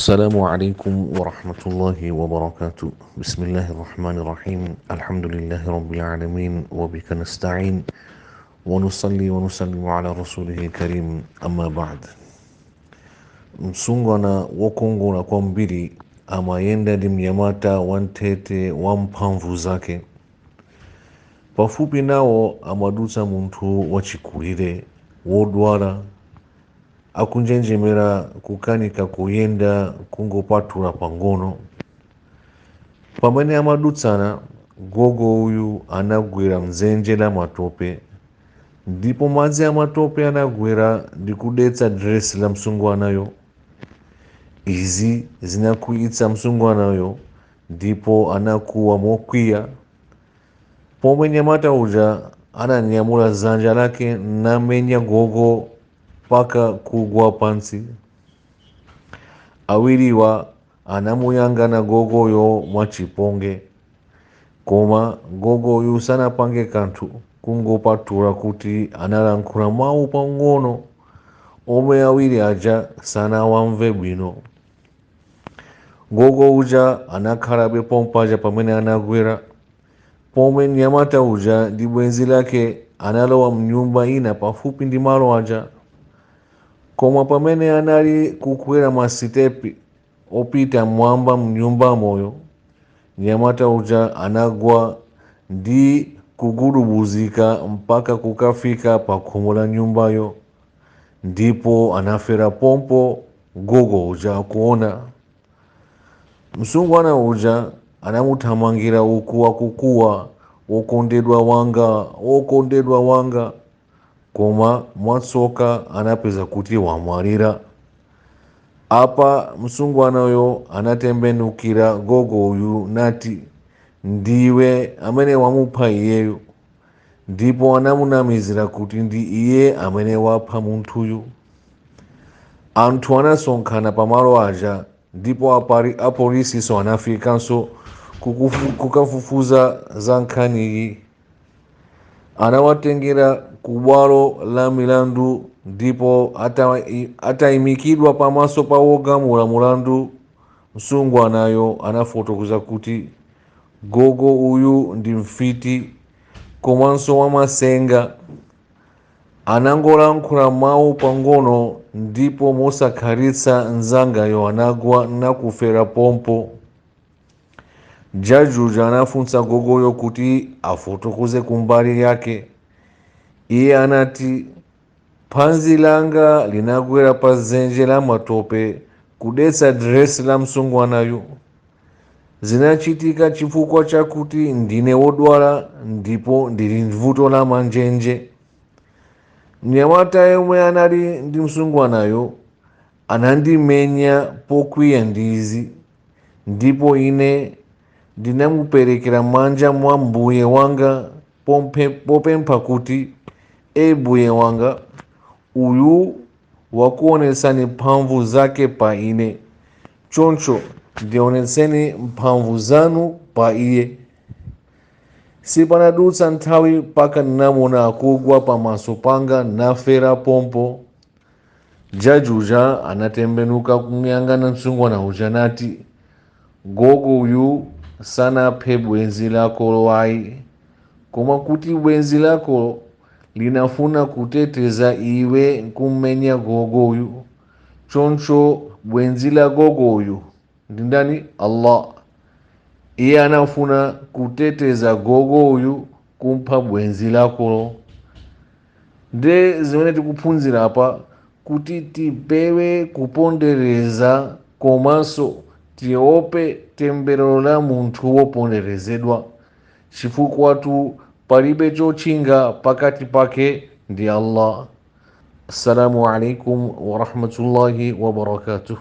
السلام عليكم ورحمة الله وبركاته. بسم الله الرحمن الرحيم. الحمد لله رب العالمين وبك نستعين ونصلي ونسلم على رسوله الكريم. أما بعد. Msungwana wakongo na kwa mbili ama yenda dimyamata wantete wampamvu zake pafupi nawo amadutsa munthu wachikulire wodwala akunjenjemera kukanika kuyenda kungopatula pang'ono. Pamene amadutsana gogo uyu anagwera mdzenje la matope ndipo madzi amatope anagwera ndikudetsa dresi la msungwanayo. Izi zinakwiyitsa msungwanayo ndipo anakuwa mokwiya. Pomwe nyamata uja ananyamula dzanja lake namenya gogo paka kugwa pansi. Awiriwa anamuyangana gogoyo mwachiponge, koma gogoyu sanapange kanthu kungopatula kuti analankhula mawu pang'ono omwe awiri aja sanawamve bwino. Gogo uja anakhalabe pompaja pamene anagwera. Pomwe nyamata uja ndi bwenzi lake analowa mnyumba ina pafupi ndi malo aja, koma pamene anali kukwera masitepi opita mwamba mnyumba moyo, nyamata uja anagwa ndi kugudubuzika mpaka kukafika pa khomo la nyumbayo, ndipo anafera pompo gogo uja akuona. Msungwana uja anamuthamangira uku akukuwa, wokondedwa wanga, koma mwatsoka anapeza kuti wamwalira. Apa msungwanayo anatembenukira gogo uyu nati ndiwe amene wamupha iyeyo, ndipo anamunamizira kuti ndi iye amene wapha munthuyu. Anthu anasonkhana pamalo aja ndipo apolisiso anafikanso kukafufuza za nkhaniyi. Anawatengera ku bwalo la milandu ndipo atayimikidwa pamaso pa wogamula mulandu. Msungwanayo anafotokoza kuti gogo uyu ndi mfiti komanso wamasenga. Anangolankhula mawu pang'ono ndipo mosakhalitsa mnzangayo anagwa nakufera pompo. Jaji uja anafunsa gogoyo kuti afotokoze kumbali yake. Iye anati, phanzi langa linagwera pa dzenje la matope kudetsa dresi la msungwanayo. Zinachitika chifukwa chakuti ndine wodwala ndipo ndili vuto la manjenje. Mnyamata yemwe anali ndi msungwanayo anandimenya pokwiya ndizi, ndipo ine ndinamuperekera manja mwa mbuye wanga popempha kuti mbuye wanga, uyu wakuonetsani mphamvu zake pa ine, choncho ndionetseni mphamvu zanu pa iye. Sipanadutsa nthawi paka ndinamuna akugwa pamaso panga nafera pompo. Jaji uja anatembenuka kumuyangana msungwana uja nati, gogo uyu sanaphe bwenzi lako wayi, koma kuti bwenzi lako linafuna kuteteza iwe nkumenya gogo uyu, choncho bwenzi la gogo uyu ndi ndani? Allah. Iye anafuna kuteteza gogo uyu kumpha bwenzi lako. Nde zimene tikuphunzira apa kuti tipewe kupondereza komanso tiope temberero la munthu woponderezedwa, chifukwa palibe chotchinga pakati pake ndi Allah. Assalamu alaikum wa rahmatullahi wa barakatuh.